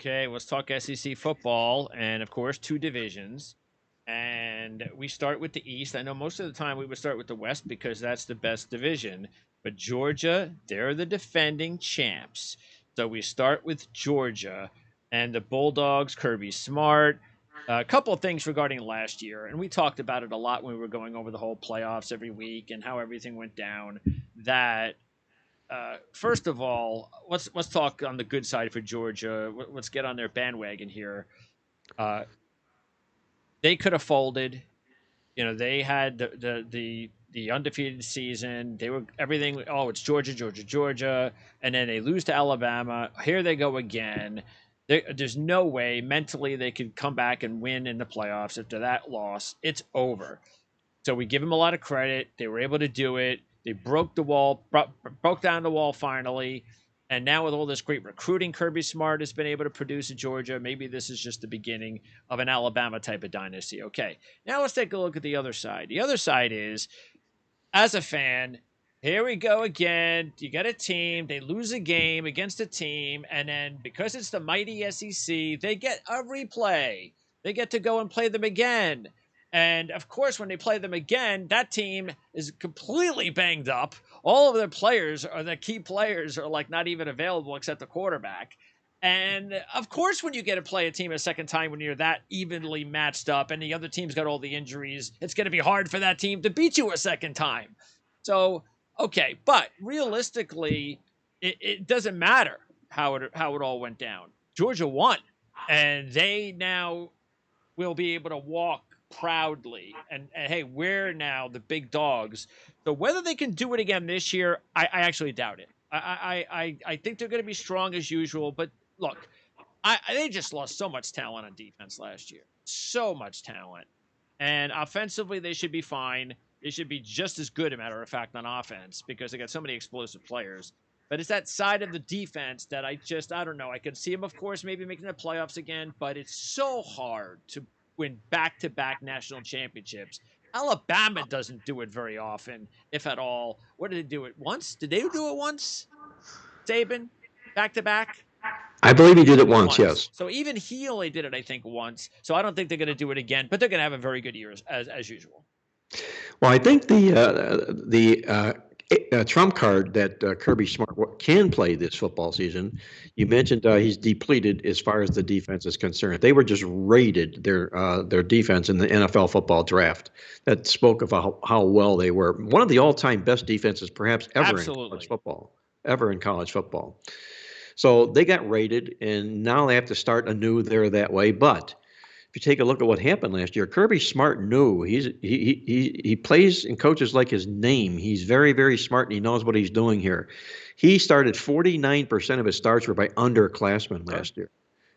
Okay, let's talk SEC football, and of course, two divisions. And we start with the East. I know most of the time we would start with the West because that's the best division. But Georgia, they're the defending champs. So we start with Georgia and the Bulldogs, Kirby Smart. A couple of things regarding last year, and we talked about it a lot when we were going over the whole playoffs every week and how everything went down. That first of all, let's talk on the good side for Georgia. Let's get on their bandwagon here. Uh, they could have folded. You know, they had the undefeated season. They were everything. Oh, it's Georgia, Georgia, Georgia, and then they lose to Alabama. Here they go again. There's no way mentally they could come back and win in the playoffs after that loss. It's over. So we give them a lot of credit. They were able to do it. They broke the wall, broke down the wall finally. And now with all this great recruiting, Kirby Smart has been able to produce at Georgia. Maybe this is just the beginning of an Alabama type of dynasty. Okay, now let's take a look at the other side. The other side is, as a fan, here we go again. You got a team, they lose a game against a team, and then because it's the mighty SEC, they get a replay. They get to go and play them again. And of course, when they play them again, that team is completely banged up. All of their players, or the key players, are like not even available except the quarterback. And of course, when you get to play a team a second time when you're that evenly matched up and the other team's got all the injuries, it's going to be hard for that team to beat you a second time. So, okay, but realistically, it doesn't matter how it all went down. Georgia won, and they now will be able to walk proudly. And hey, we're now the big dogs. So whether they can do it again this year, I actually doubt it. I think they're going to be strong as usual. But look, they just lost so much talent on defense last year. So much talent. And offensively, they should be fine. They should be just as good, a matter of fact, on offense because they got so many explosive players. But it's that side of the defense that I don't know. I could see them, of course, maybe making the playoffs again, but it's so hard to win back-to-back national championships. Alabama doesn't do it very often, if at all. What did they do it once? Did they do it once? Saban, back-to-back? I believe he did it once, yes. So even he only did it, I think, once. So I don't think they're going to do it again, but they're going to have a very good year as usual. Well, I think the trump card that Kirby Smart can play this football season. You mentioned he's depleted as far as the defense is concerned. They were just rated their defense in the NFL football draft. That spoke of how well they were. One of the all-time best defenses, perhaps ever in college football. Ever in college football. So they got rated, and now they have to start anew there that way. But if you take a look at what happened last year, Kirby Smart knew he plays and coaches like his name. He's very, very smart, and he knows what he's doing here. He started 49% of his starts were by underclassmen last year.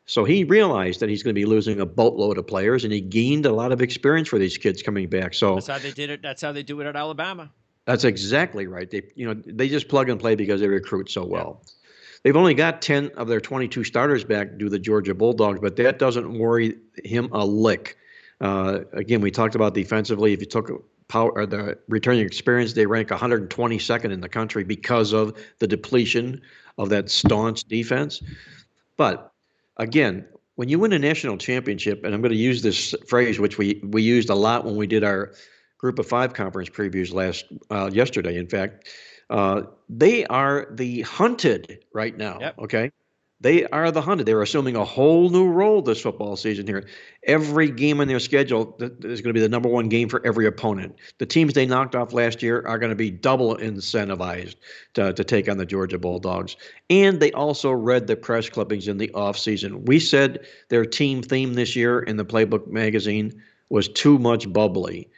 So he realized that he's going to be losing a boatload of players, and he gained a lot of experience for these kids coming back. So that's how they did it. That's how they do it at Alabama. That's exactly right. They just plug and play because they recruit so well. Yeah. They've only got 10 of their 22 starters back due to the Georgia Bulldogs, but that doesn't worry him a lick. Again, we talked about defensively. If you took the returning experience, they rank 122nd in the country because of the depletion of that staunch defense. But again, when you win a national championship, and I'm going to use this phrase, which we used a lot when we did our Group of Five conference previews yesterday, in fact. They are the hunted right now. Yep. Okay. They are the hunted. They're assuming a whole new role this football season here. Every game on their schedule is going to be the number one game for every opponent. The teams they knocked off last year are going to be double incentivized to take on the Georgia Bulldogs. And they also read the press clippings in the offseason. We said their team theme this year in the Playbook magazine was too much bubbly.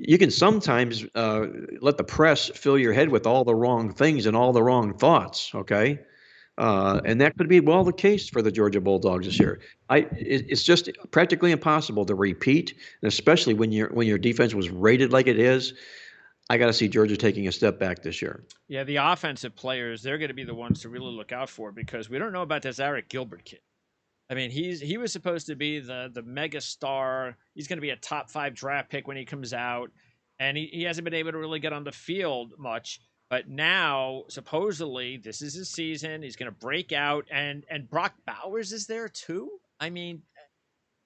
You can sometimes let the press fill your head with all the wrong things and all the wrong thoughts, okay? And that could be well the case for the Georgia Bulldogs this year. It's just practically impossible to repeat, and especially when your defense was rated like it is. I got to see Georgia taking a step back this year. Yeah, the offensive players, they're going to be the ones to really look out for because we don't know about this Eric Gilbert kid. I mean, he was supposed to be the mega star. He's going to be a top 5 draft pick when he comes out, and he hasn't been able to really get on the field much. But now, supposedly, this is his season. He's going to break out, and Brock Bowers is there too. I mean,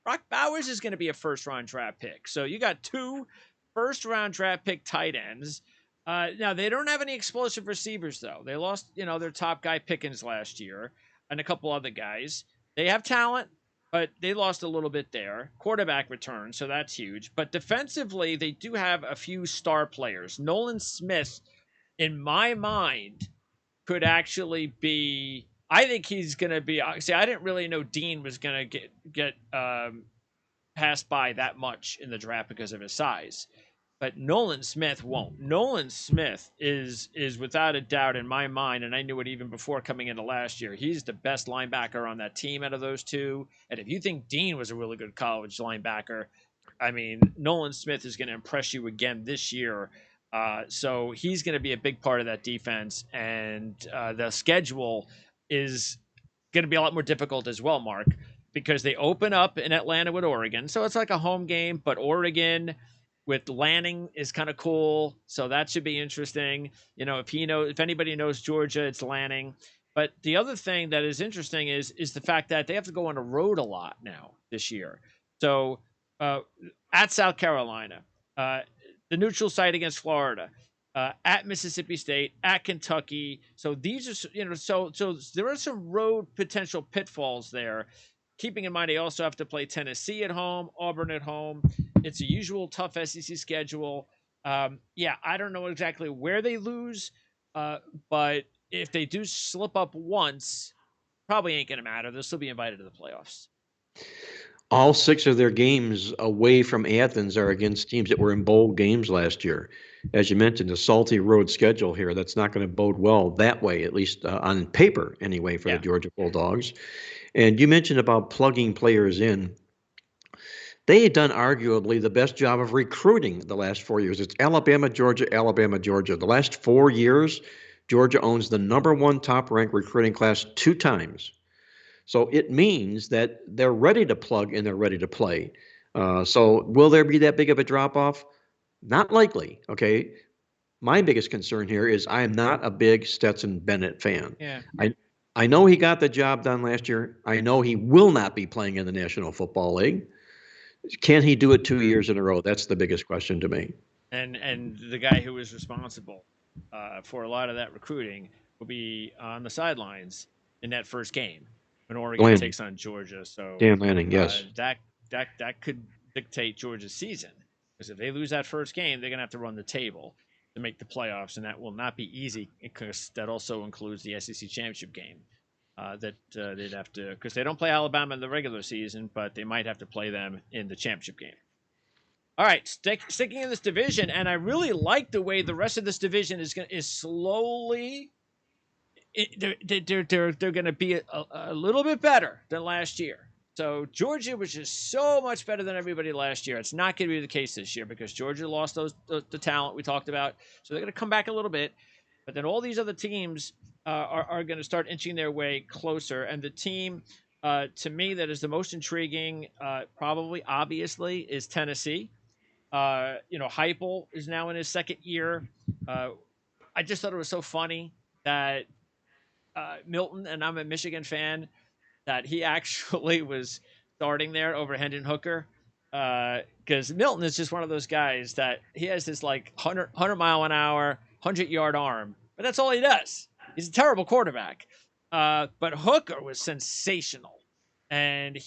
Brock Bowers is going to be a first round draft pick. So you got two first round draft pick tight ends. Now they don't have any explosive receivers though. They lost, their top guy Pickens last year and a couple other guys. They have talent, but they lost a little bit there. Quarterback return, so that's huge. But defensively, they do have a few star players. Nolan Smith, in my mind, could actually be. I think he's going to be. See, I didn't really know Dean was going to get passed by that much in the draft because of his size, but Nolan Smith won't. Nolan Smith is without a doubt in my mind, and I knew it even before coming into last year. He's the best linebacker on that team out of those two. And if you think Dean was a really good college linebacker, I mean, Nolan Smith is going to impress you again this year. So he's going to be a big part of that defense, and the schedule is going to be a lot more difficult as well, Mark, because they open up in Atlanta with Oregon. So it's like a home game, but Oregon with Lanning is kind of cool. So that should be interesting. If anybody knows Georgia, it's Lanning. But the other thing that is interesting is the fact that they have to go on the road a lot now this year. So at South Carolina, the neutral site against Florida, at Mississippi State, at Kentucky. So these are, so there are some road potential pitfalls there. Keeping in mind, they also have to play Tennessee at home, Auburn at home. It's a usual tough SEC schedule. I don't know exactly where they lose, but if they do slip up once, probably ain't going to matter. They'll still be invited to the playoffs. All 6 of their games away from Athens are against teams that were in bowl games last year. As you mentioned, a salty road schedule here. That's not going to bode well that way, at least on paper anyway, for the Georgia Bulldogs. And you mentioned about plugging players in. They had done arguably the best job of recruiting the last 4 years. It's Alabama, Georgia, Alabama, Georgia. The last 4 years, Georgia owns the #1 top-ranked recruiting class 2 times. So it means that they're ready to plug and they're ready to play. So will there be that big of a drop-off? Not likely, okay? My biggest concern here is I am not a big Stetson Bennett fan. Yeah. I know he got the job done last year. I know he will not be playing in the National Football League. Can he do it 2 years in a row? That's the biggest question to me. And the guy who was responsible for a lot of that recruiting will be on the sidelines in that first game when Oregon takes on Georgia. So Dan Lanning, yes. That could dictate Georgia's season, because if they lose that first game, they're going to have to run the table to make the playoffs, and that will not be easy, because that also includes the SEC championship game that they'd have to, because they don't play Alabama in the regular season, but they might have to play them in the championship game. All right, sticking in this division, and I really like the way the rest of this division is slowly. They're going to be a little bit better than last year. So Georgia was just so much better than everybody last year. It's not going to be the case this year, because Georgia lost the talent we talked about. So they're going to come back a little bit. But then all these other teams are going to start inching their way closer. And the team, to me, that is the most intriguing, probably, obviously, is Tennessee. Heupel is now in his second year. I just thought it was so funny that Milton, and I'm a Michigan fan, that he actually was starting there over Hendon Hooker, because Milton is just one of those guys that he has this like 100 mile an hour, 100-yard arm, but that's all he does. He's a terrible quarterback. But Hooker was sensational. And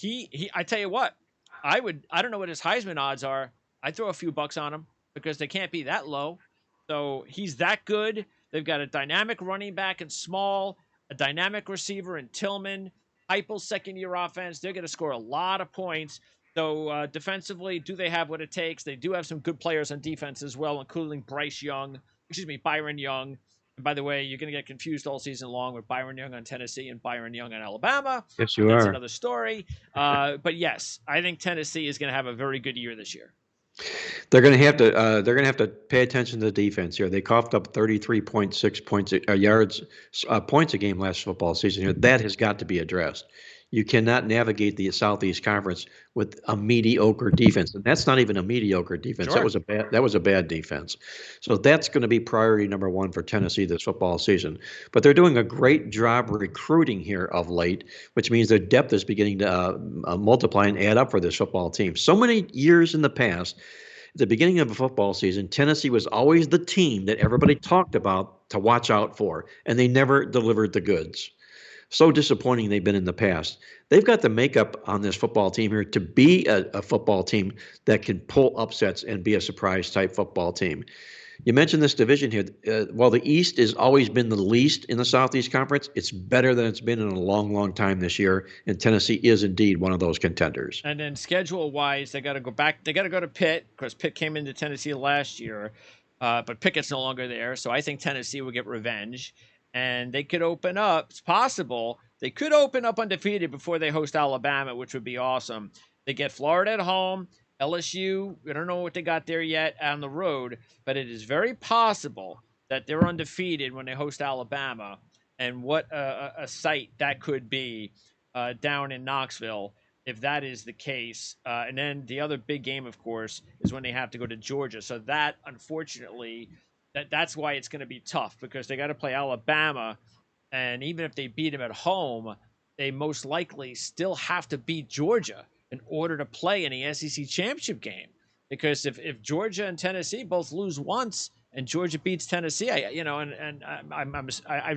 I tell you what, I don't know what his Heisman odds are. I'd throw a few bucks on him, because they can't be that low. So he's that good. They've got a dynamic running back in Small, a dynamic receiver in Tillman, Heupel's second-year offense. They're going to score a lot of points. So defensively, do they have what it takes? They do have some good players on defense as well, including Byron Young. And by the way, you're going to get confused all season long with Byron Young on Tennessee and Byron Young on Alabama. Yes, you That's are. another story. But yes, I think Tennessee is going to have a very good year this year. They're going to have to pay attention to the defense here. They coughed up 33.6 points a game last football season here. That has got to be addressed. You cannot navigate the Southeast Conference with a mediocre defense, and that's not even a mediocre defense. Sure. That was a bad defense. So that's going to be priority number one for Tennessee this football season. But they're doing a great job recruiting here of late, which means their depth is beginning to multiply and add up for this football team. So many years in the past, at the beginning of a football season, Tennessee was always the team that everybody talked about to watch out for, and they never delivered the goods. So disappointing they've been in the past. They've got the makeup on this football team here to be a football team that can pull upsets and be a surprise type football team. You mentioned this division here. While the East has always been the least in the Southeast Conference, it's better than it's been in a long, long time this year. And Tennessee is indeed one of those contenders. And then schedule-wise, they got to go back. They got to go to Pitt because Pitt came into Tennessee last year, but Pickett's no longer there. So I think Tennessee will get revenge, and they could open up. It's possible they could open up undefeated before they host Alabama, which would be awesome. They get Florida at home. LSU, we don't know what they got there yet on the road, but it is very possible that they're undefeated when they host Alabama, and what a sight that could be down in Knoxville if that is the case. And then the other big game, of course, is when they have to go to Georgia. So that, unfortunately, that's why it's going to be tough, because they got to play Alabama, and even if they beat them at home, they most likely still have to beat Georgia in order to play in the SEC championship game. Because if Georgia and Tennessee both lose once and Georgia beats Tennessee, I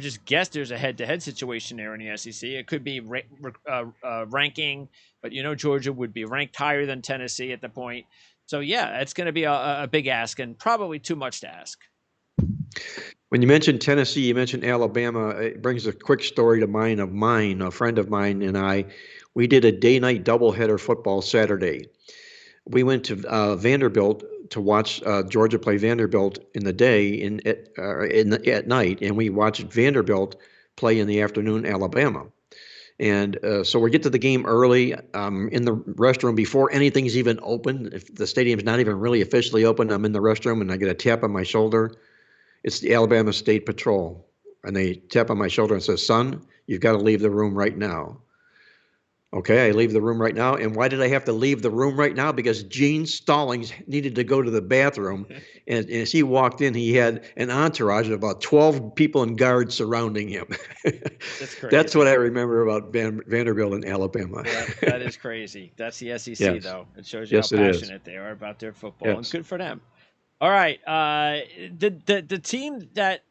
just guess there's a head-to-head situation there in the SEC. It could be ranking, but Georgia would be ranked higher than Tennessee at the point. So yeah, it's going to be a big ask, and probably too much to ask. When you mentioned Tennessee, you mentioned Alabama. It brings a quick story to mind of mine. A friend of mine and I, we did a day-night doubleheader football Saturday. We went to Vanderbilt to watch Georgia play Vanderbilt in the day, at night, and we watched Vanderbilt play in the afternoon Alabama. And so we get to the game early, in the restroom before anything's even open. If the stadium's not even really officially open, I'm in the restroom and I get a tap on my shoulder. It's the Alabama State Patrol. And they tap on my shoulder and says, "Son, you've got to leave the room right now." Okay, I leave the room right now. And why did I have to leave the room right now? Because Gene Stallings needed to go to the bathroom. And as he walked in, he had an entourage of about 12 people and guards surrounding him. That's crazy. That's what I remember about Vanderbilt and Alabama. Yeah, that is crazy. That's the SEC, yes. though. It shows you yes, how passionate they are about their football, yes. and good for them. All right, the team that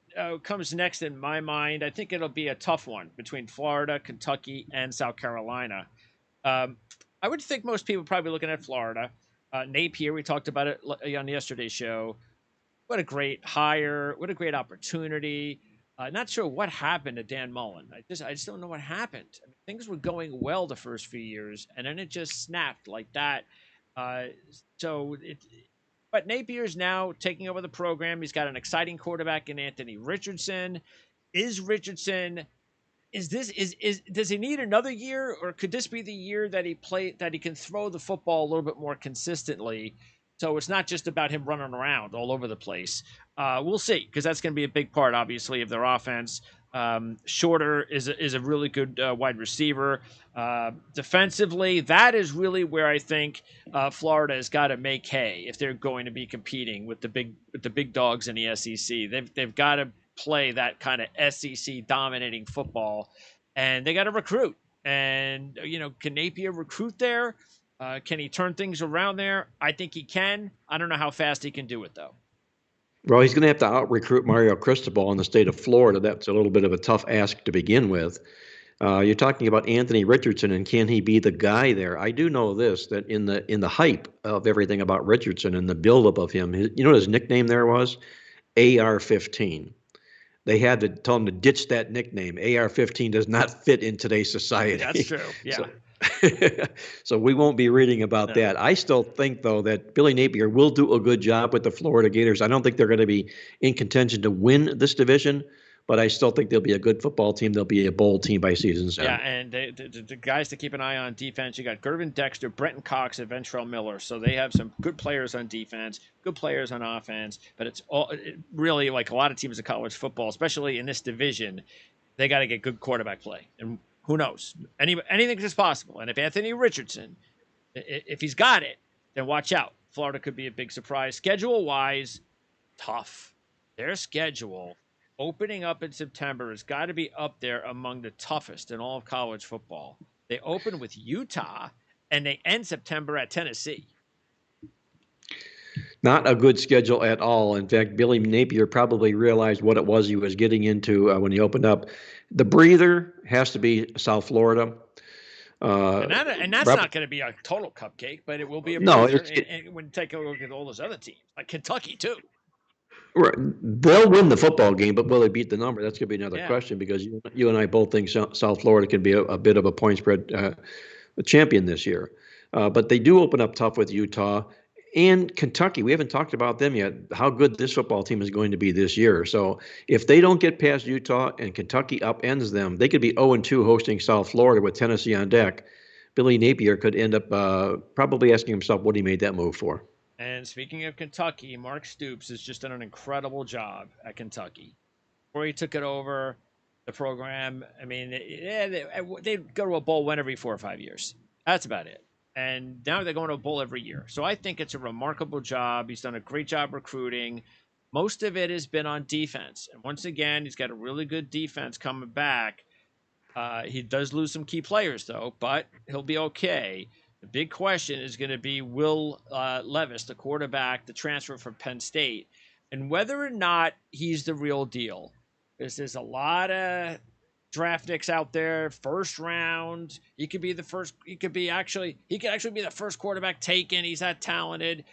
comes next in my mind, I think it'll be a tough one between Florida, Kentucky, and South Carolina. I would think most people probably looking at Florida. Napier, we talked about it on yesterday's show. What a great hire! What a great opportunity! Not sure what happened to Dan Mullen. I just don't know what happened. I mean, things were going well the first few years, and then it just snapped like that. But Napier's now taking over the program. He's got an exciting quarterback in Anthony Richardson. Does he need another year, or could this be the year that he can throw the football a little bit more consistently? So it's not just about him running around all over the place. We'll see, because that's going to be a big part, obviously, of their offense. Shorter is a really good wide receiver. Defensively, that is really where I think Florida has got to make hay if they're going to be competing with the big dogs in the SEC. They've got to play that kind of SEC dominating football, and they got to recruit. And can Napier recruit there? Can he turn things around there? I think he can. I don't know how fast he can do it, though. Well, he's going to have to out-recruit Mario Cristobal in the state of Florida. That's a little bit of a tough ask to begin with. You're talking about Anthony Richardson, and can he be the guy there? I do know this, that in the hype of everything about Richardson and the buildup of him, you know what his nickname there was? AR-15. They had to tell him to ditch that nickname. AR-15 does not fit in today's society. That's true, yeah. So we won't be reading about that. I still think, though, that Billy Napier will do a good job with the Florida Gators. I don't think they're going to be in contention to win this division, but I still think they'll be a good football team. They'll be a bowl team by season's end. Yeah, and the guys to keep an eye on defense, you got Gervin Dexter, Brenton Cox, and Ventrell Miller. So they have some good players on defense, good players on offense, but it's really like a lot of teams in college football, especially in this division, they got to get good quarterback play. And Who knows? Anything is possible. And if Anthony Richardson, if he's got it, then watch out. Florida could be a big surprise. Schedule-wise, tough. Their schedule opening up in September has got to be up there among the toughest in all of college football. They open with Utah, and they end September at Tennessee. Not a good schedule at all. In fact, Billy Napier probably realized what it was he was getting into when he opened up. The breather has to be South Florida. And that's not going to be a total cupcake, but it will be a no. breather. And when you take a look at all those other teams, like Kentucky too. Right. They'll win the football game, but will they beat the number? That's going to be another question, because you and I both think South Florida can be a bit of a point spread champion this year. But they do open up tough with Utah and Kentucky. We haven't talked about them yet, how good this football team is going to be this year. So if they don't get past Utah and Kentucky upends them, they could be 0-2 hosting South Florida with Tennessee on deck. Billy Napier could end up probably asking himself what he made that move for. And speaking of Kentucky, Mark Stoops has just done an incredible job at Kentucky. Before he took it over, the program, I mean, they go to a bowl win every 4 or 5 years. That's about it. And now they're going to a bowl every year. So I think it's a remarkable job. He's done a great job recruiting. Most of it has been on defense. And once again, he's got a really good defense coming back. He does lose some key players, though, but he'll be okay. The big question is going to be Will Levis, the quarterback, the transfer from Penn State, and whether or not he's the real deal. There's a lot of draft nicks out there, first round. He could actually be the first quarterback taken. He's that talented.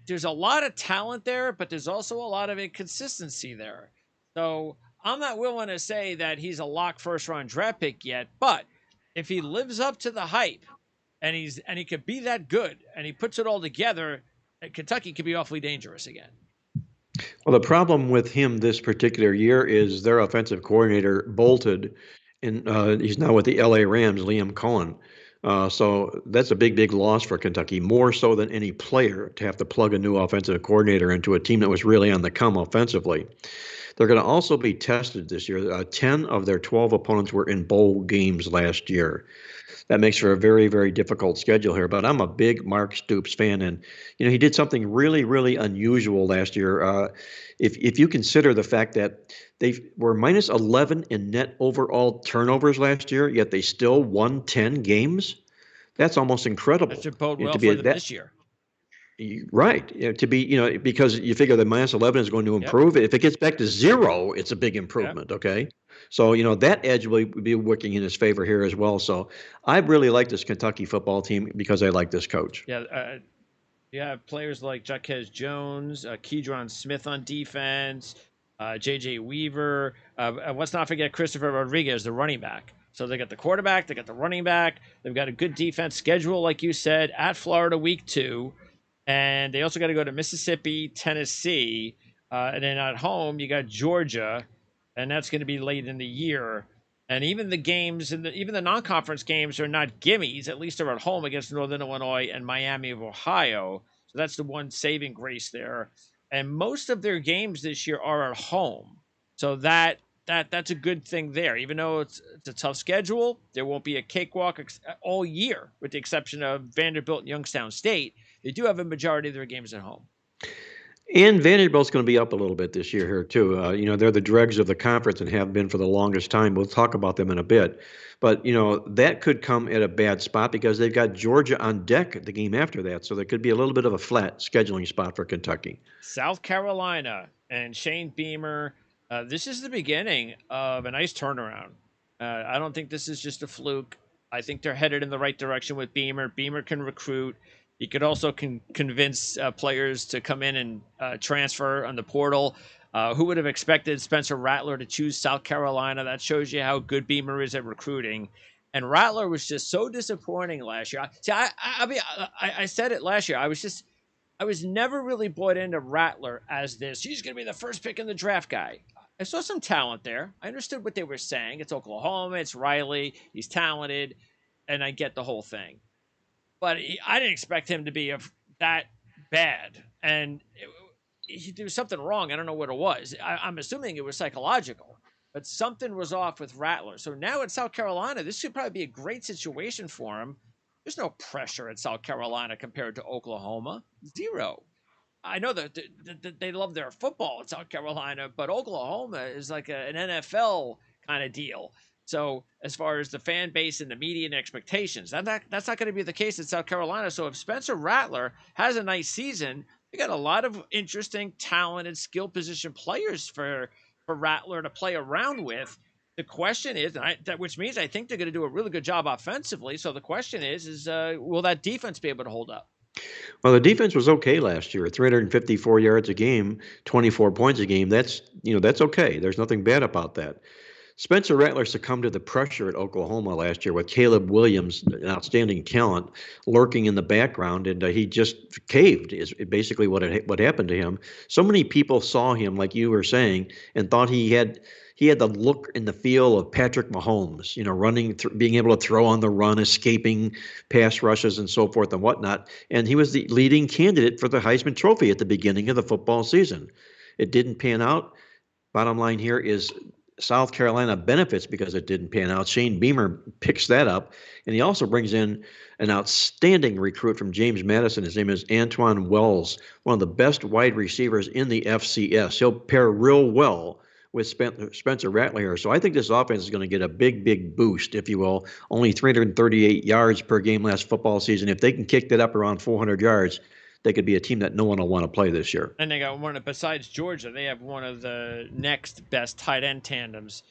There's a lot of talent there, but there's also a lot of inconsistency there. So I'm not willing to say that he's a lock first round draft pick yet, but if he lives up to the hype, and he could be that good, and he puts it all together, Kentucky could be awfully dangerous again. Well, the problem with him this particular year is their offensive coordinator bolted, and he's now with the LA Rams, Liam Cohen. So that's a big, big loss for Kentucky, more so than any player, to have to plug a new offensive coordinator into a team that was really on the come offensively. They're going to also be tested this year. 10 of their 12 opponents were in bowl games last year. That makes for a very, very difficult schedule here. But I'm a big Mark Stoops fan, and he did something really, really unusual last year. If you consider the fact that they were minus 11 in net overall turnovers last year, yet they still won 10 games, that's almost incredible. That should bode well for them this year. Right. To be, because you figure the minus 11 is going to improve. Yep. If it gets back to 0, it's a big improvement. Yep. Okay. So, that edge will be working in his favor here as well. So I really like this Kentucky football team because I like this coach. Yeah. You have players like Jaquez Jones, Keydron Smith on defense, J.J. Weaver. Let's not forget Christopher Rodriguez, the running back. So they got the quarterback, they got the running back. They've got a good defense schedule, like you said, at Florida week 2. And they also got to go to Mississippi, Tennessee. And then at home, you got Georgia. And that's going to be late in the year. And even the games, even the non-conference games are not gimmies. At least they're at home against Northern Illinois and Miami of Ohio. So that's the one saving grace there. And most of their games this year are at home. So that's a good thing there. Even though it's a tough schedule, there won't be a cakewalk all year, with the exception of Vanderbilt and Youngstown State. They do have a majority of their games at home. And Vanderbilt's going to be up a little bit this year here, too. They're the dregs of the conference and have been for the longest time. We'll talk about them in a bit. But, that could come at a bad spot because they've got Georgia on deck at the game after that. So there could be a little bit of a flat scheduling spot for Kentucky. South Carolina and Shane Beamer. This is the beginning of a nice turnaround. I don't think this is just a fluke. I think they're headed in the right direction with Beamer. Beamer can recruit. He could also convince players to come in and transfer on the portal. Who would have expected Spencer Rattler to choose South Carolina? That shows you how good Beamer is at recruiting. And Rattler was just so disappointing last year. See, I said it last year. I was never really bought into Rattler as this. He's going to be the first pick in the draft guy. I saw some talent there. I understood what they were saying. It's Oklahoma. It's Riley. He's talented. And I get the whole thing. But I didn't expect him to be that bad. And there was something wrong. I don't know what it was. I'm assuming it was psychological. but something was off with Rattler. So now at South Carolina, this should probably be a great situation for him. There's no pressure at South Carolina compared to Oklahoma. Zero. I know that they love their football at South Carolina, but Oklahoma is like an NFL kind of deal. So as far as the fan base and the media and expectations, that's not going to be the case at South Carolina. So if Spencer Rattler has a nice season, we got a lot of interesting, talented, skill position players for Rattler to play around with. The question is, which means I think they're going to do a really good job offensively. So the question is will that defense be able to hold up? Well, the defense was okay last year. 354 yards a game, 24 points a game. That's okay. There's nothing bad about that. Spencer Rattler succumbed to the pressure at Oklahoma last year with Caleb Williams, an outstanding talent, lurking in the background, and he just caved. Is basically what happened to him. So many people saw him, like you were saying, and thought he had the look and the feel of Patrick Mahomes. Running, being able to throw on the run, escaping pass rushes, and so forth and whatnot. And he was the leading candidate for the Heisman Trophy at the beginning of the football season. It didn't pan out. Bottom line here is South Carolina benefits because it didn't pan out. Shane Beamer picks that up, and he also brings in an outstanding recruit from James Madison. His name is Antoine Wells, one of the best wide receivers in the FCS. He'll pair real well with Spencer Rattler here. So I think this offense is going to get a big, big boost, if you will. Only 338 yards per game last football season. If they can kick that up around 400 yards, they could be a team that no one will want to play this year. And they got besides Georgia, they have one of the next best tight end tandems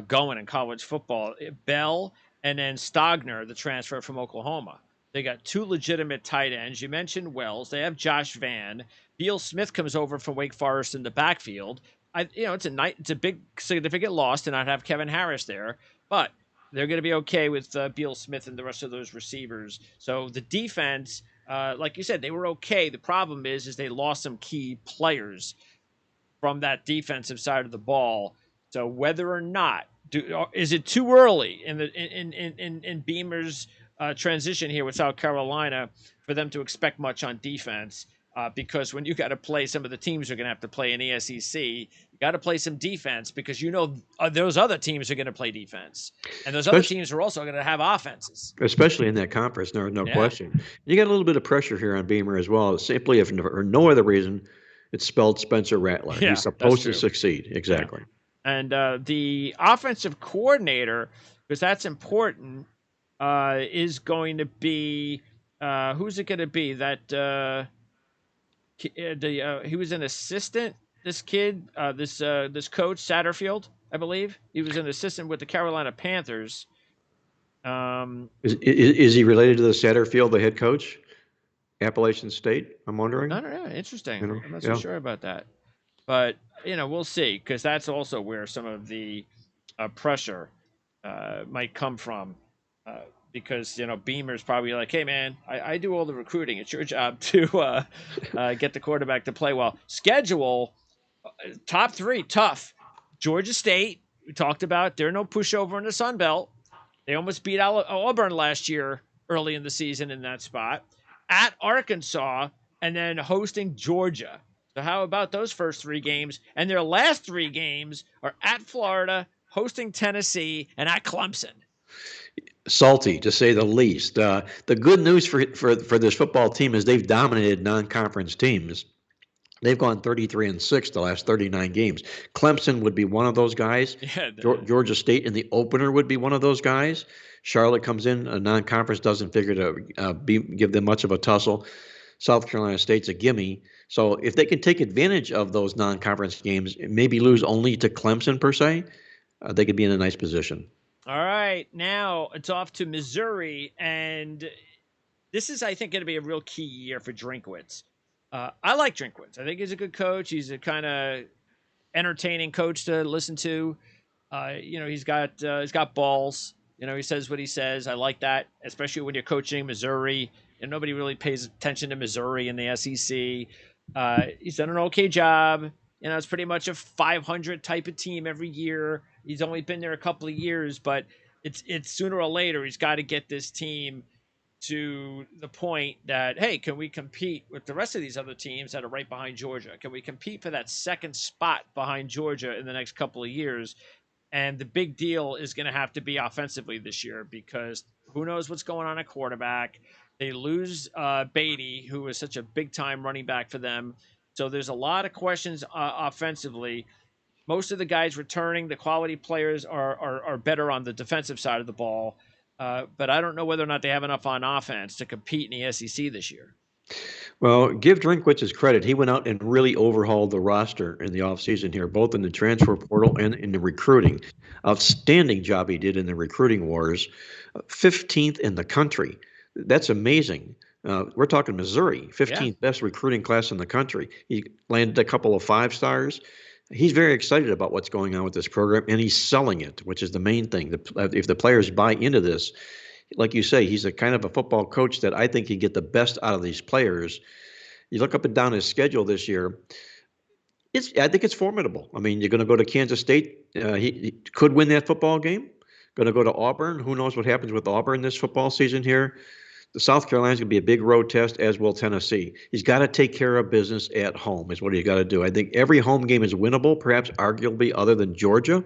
going in college football. Bell and then Stogner, the transfer from Oklahoma. They got two legitimate tight ends. You mentioned Wells. They have Josh Vann. Beal Smith comes over from Wake Forest in the backfield. It's a big significant loss to not have Kevin Harris there, but they're going to be okay with Beal Smith and the rest of those receivers. So the defense, like you said, they were okay. The problem is they lost some key players from that defensive side of the ball. So whether or not is it too early in Beamer's transition here with South Carolina for them to expect much on defense? Because when you got to play some of the teams you're going to have to play in the SEC, you got to play some defense because those other teams are going to play defense, and those other teams are also going to have offenses. Especially in that conference, no question. You got a little bit of pressure here on Beamer as well. Simply, if for no other reason, it's spelled Spencer Rattler. Yeah, he's supposed to succeed. Exactly. Yeah. And the offensive coordinator, because that's important, is going to be who's it going to be? That he was an assistant. This kid, this coach Satterfield, I believe, he was an assistant with the Carolina Panthers. Is he related to the Satterfield, the head coach, Appalachian State? I'm wondering. I don't know. Interesting. I'm not so sure about that, but we'll see, because that's also where some of the pressure might come from. Because Beamer's probably like, hey man, I do all the recruiting. It's your job to get the quarterback to play well. Schedule, top three, tough. Georgia State, we talked about. They're no pushover in the Sun Belt. They almost beat Auburn last year early in the season in that spot. At Arkansas, and then hosting Georgia. So how about those first three games? And their last three games are at Florida, hosting Tennessee, and at Clemson. Salty, to say the least. The good news for this football team is they've dominated non-conference teams. They've gone 33-6 the last 39 games. Clemson would be one of those guys. Yeah, Georgia State in the opener would be one of those guys. Charlotte comes in, a non-conference, doesn't figure to give them much of a tussle. South Carolina State's a gimme. So if they can take advantage of those non-conference games, maybe lose only to Clemson per se, they could be in a nice position. All right, now it's off to Missouri, and this is, I think, going to be a real key year for Drinkwitz. I like Drinkwitz. I think he's a good coach. He's a kind of entertaining coach to listen to. He's got balls. He says what he says. I like that, especially when you're coaching Missouri. And nobody really pays attention to Missouri in the SEC. He's done an okay job. It's pretty much a 500 type of team every year. He's only been there a couple of years, but it's sooner or later he's got to get this team to the point that, hey, can we compete with the rest of these other teams that are right behind Georgia? Can we compete for that second spot behind Georgia in the next couple of years? And the big deal is going to have to be offensively this year because who knows what's going on at quarterback. They lose Beatty, who is such a big time running back for them. So there's a lot of questions offensively. Most of the guys returning, the quality players are better on the defensive side of the ball. But I don't know whether or not they have enough on offense to compete in the SEC this year. Well, give Drinkwitz his credit. He went out and really overhauled the roster in the offseason here, both in the transfer portal and in the recruiting. Outstanding job he did in the recruiting wars. 15th in the country. That's amazing. We're talking Missouri, 15th best recruiting class in the country. He landed a couple of 5 stars. He's very excited about what's going on with this program, and he's selling it, which is the main thing. If the players buy into this, like you say, he's a kind of a football coach that I think can get the best out of these players. You look up and down his schedule this year. I think it's formidable. I mean, you're going to go to Kansas State. He could win that football game. Going to go to Auburn. Who knows what happens with Auburn this football season here? The South Carolina's going to be a big road test, as will Tennessee. He's got to take care of business at home is what he's got to do. I think every home game is winnable, perhaps arguably other than Georgia.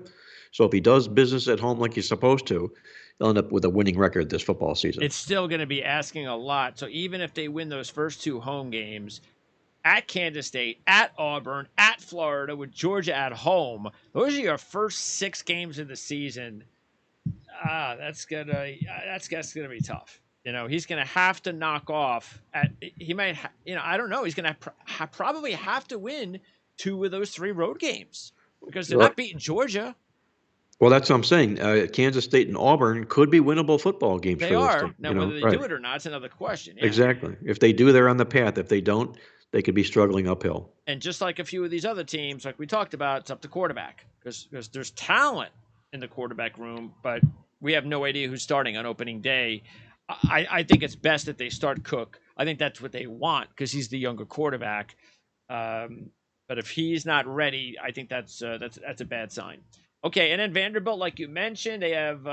So if he does business at home like he's supposed to, he'll end up with a winning record this football season. It's still going to be asking a lot. So even if they win those first 2 home games at Kansas State, at Auburn, at Florida, with Georgia at home, those are your first 6 games of the season. That's gonna be tough. He's gonna have to knock off. He might, I don't know. He's gonna probably have to win 2 of those 3 road games because they're not beating Georgia. Well, that's what I'm saying. Kansas State and Auburn could be winnable football games for this team. Now, whether they do it or not, it's another question. Yeah. Exactly. If they do, they're on the path. If they don't, they could be struggling uphill. And just like a few of these other teams, like we talked about, it's up to quarterback because there's talent in the quarterback room, but we have no idea who's starting on opening day. I think it's best that they start Cook. I think that's what they want because he's the younger quarterback. But if he's not ready, I think that's a bad sign. Okay, and then Vanderbilt, like you mentioned, they have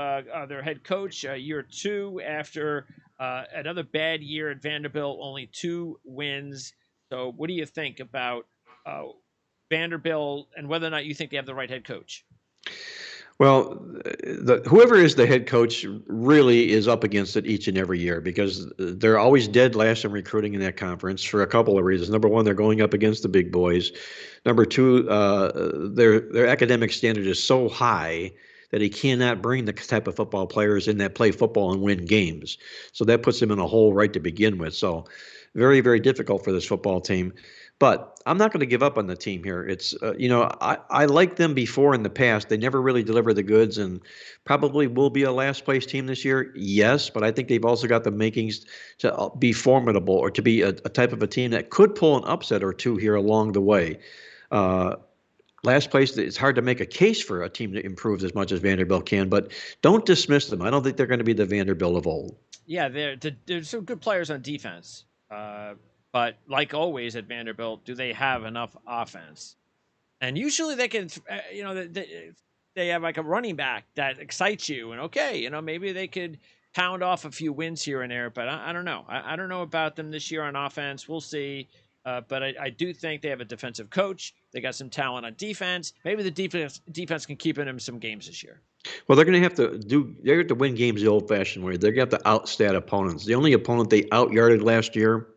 their head coach year 2 after another bad year at Vanderbilt, only 2 wins. So what do you think about Vanderbilt and whether or not you think they have the right head coach? Well, whoever is the head coach really is up against it each and every year because they're always dead last in recruiting in that conference for a couple of reasons. Number one, they're going up against the big boys. Number two, their academic standard is so high that he cannot bring the type of football players in that play football and win games. So that puts him in a hole right to begin with. So very, very difficult for this football team. But I'm not going to give up on the team here. It's, I liked them before in the past. They never really delivered the goods and probably will be a last place team this year. Yes, but I think they've also got the makings to be formidable or to be a type of a team that could pull an upset or 2 here along the way. Last place, it's hard to make a case for a team that improves as much as Vanderbilt can, but don't dismiss them. I don't think they're going to be the Vanderbilt of old. Yeah, there's some good players on defense. But like always at Vanderbilt, do they have enough offense? And usually they can, they have like a running back that excites you. And okay, maybe they could pound off a few wins here and there. But I don't know. I don't know about them this year on offense. We'll see. But I do think they have a defensive coach. They got some talent on defense. Maybe the defense can keep them some games this year. Well, they're going to have to win games the old-fashioned way. They're going to have to outstat opponents. The only opponent they out-yarded last year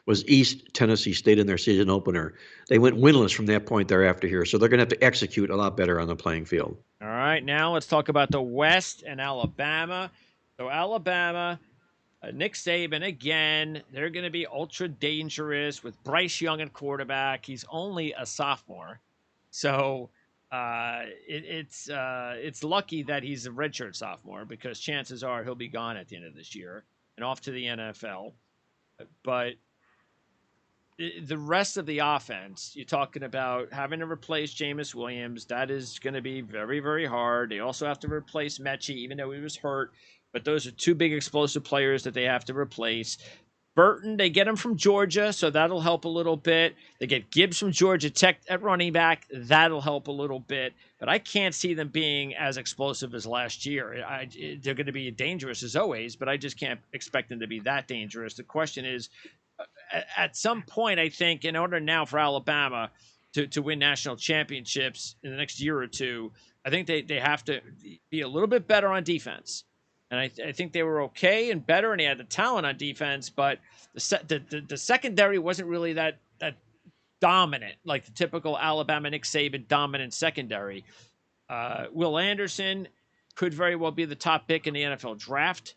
was East Tennessee State in their season opener. They went winless from that point thereafter here, so they're going to have to execute a lot better on the playing field. All right, now let's talk about the West and Alabama. So Alabama, Nick Saban again, they're going to be ultra dangerous with Bryce Young at quarterback. He's only a sophomore, so it's lucky that he's a redshirt sophomore because chances are he'll be gone at the end of this year and off to the NFL. But the rest of the offense, you're talking about having to replace Jameis Williams. That is going to be very, very hard. They also have to replace Mechie, even though he was hurt. But those are 2 big explosive players that they have to replace. Burton, they get him from Georgia, so that'll help a little bit. They get Gibbs from Georgia Tech at running back. That'll help a little bit. But I can't see them being as explosive as last year. They're going to be dangerous as always, but I just can't expect them to be that dangerous. The question is, at some point, I think, in order now for Alabama to win national championships in the next year or 2, I think they have to be a little bit better on defense. And I think they were okay and better, and they had the talent on defense, but the secondary wasn't really that dominant, like the typical Alabama Nick Saban dominant secondary. Will Anderson could very well be the top pick in the NFL draft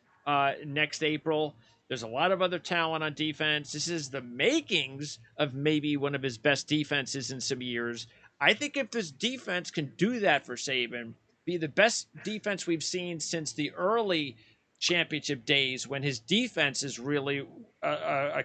next April. There's a lot of other talent on defense. This is the makings of maybe one of his best defenses in some years. I think if this defense can do that for Saban, be the best defense we've seen since the early championship days when his defenses really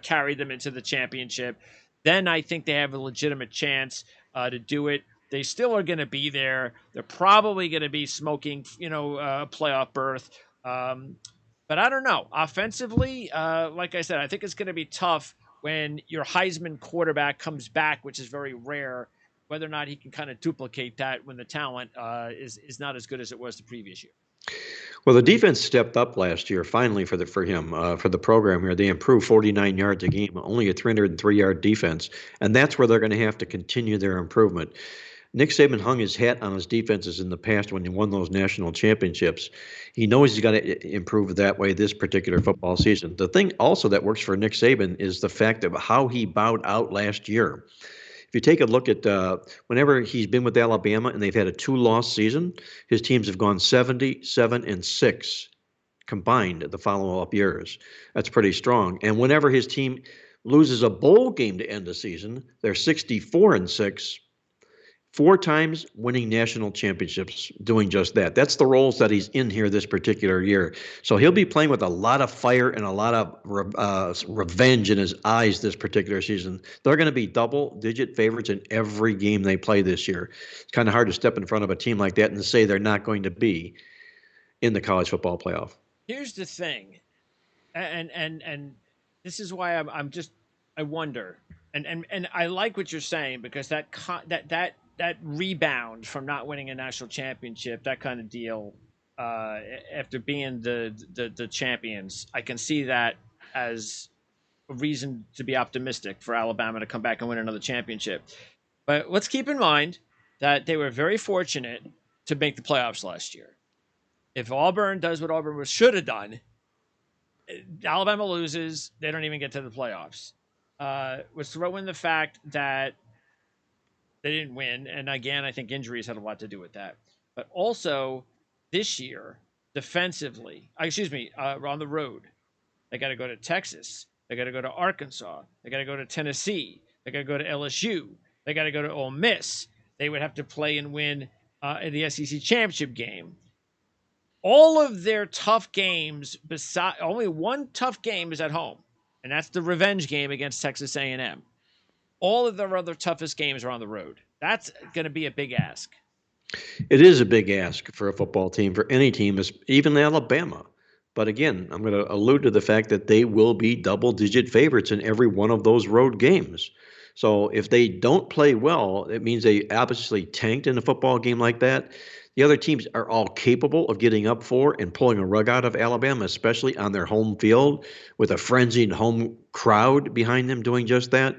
carried them into the championship, then I think they have a legitimate chance to do it. They still are going to be there. They're probably going to be smoking, a playoff berth. But I don't know. Offensively, like I said, I think it's going to be tough when your Heisman quarterback comes back, which is very rare, whether or not he can kind of duplicate that when the talent is not as good as it was the previous year. Well, the defense stepped up last year finally for the program here. They improved 49 yards a game, only a 303-yard defense, and that's where they're going to have to continue their improvement. Nick Saban hung his hat on his defenses in the past when he won those national championships. He knows he's got to improve that way this particular football season. The thing also that works for Nick Saban is the fact of how he bowed out last year. If you take a look at whenever he's been with Alabama and they've had a 2-loss season, his teams have gone 77-6 combined the follow-up years. That's pretty strong. And whenever his team loses a bowl game to end the season, they're 64-6. 4 times winning national championships, doing just that. That's the roles that he's in here this particular year. So he'll be playing with a lot of fire and a lot of revenge in his eyes this particular season. They're going to be double-digit favorites in every game they play this year. It's kind of hard to step in front of a team like that and say they're not going to be in the college football playoff. Here's the thing, and this is why I wonder, and I like what you're saying because that rebound from not winning a national championship, that kind of deal, after being the champions, I can see that as a reason to be optimistic for Alabama to come back and win another championship. But let's keep in mind that they were very fortunate to make the playoffs last year. If Auburn does what Auburn should have done, Alabama loses, they don't even get to the playoffs. Let's throw in the fact that they didn't win. And again, I think injuries had a lot to do with that. But also, this year, defensively, on the road, they got to go to Texas. They got to go to Arkansas. They got to go to Tennessee. They got to go to LSU. They got to go to Ole Miss. They would have to play and win in the SEC championship game. All of their tough games, only one tough game is at home, and that's the revenge game against Texas A&M. All of their other toughest games are on the road. That's going to be a big ask. It is a big ask for a football team, for any team, even Alabama. But again, I'm going to allude to the fact that they will be double-digit favorites in every one of those road games. So if they don't play well, it means they obviously tanked in a football game like that. The other teams are all capable of getting up for and pulling a rug out of Alabama, especially on their home field with a frenzied home crowd behind them doing just that.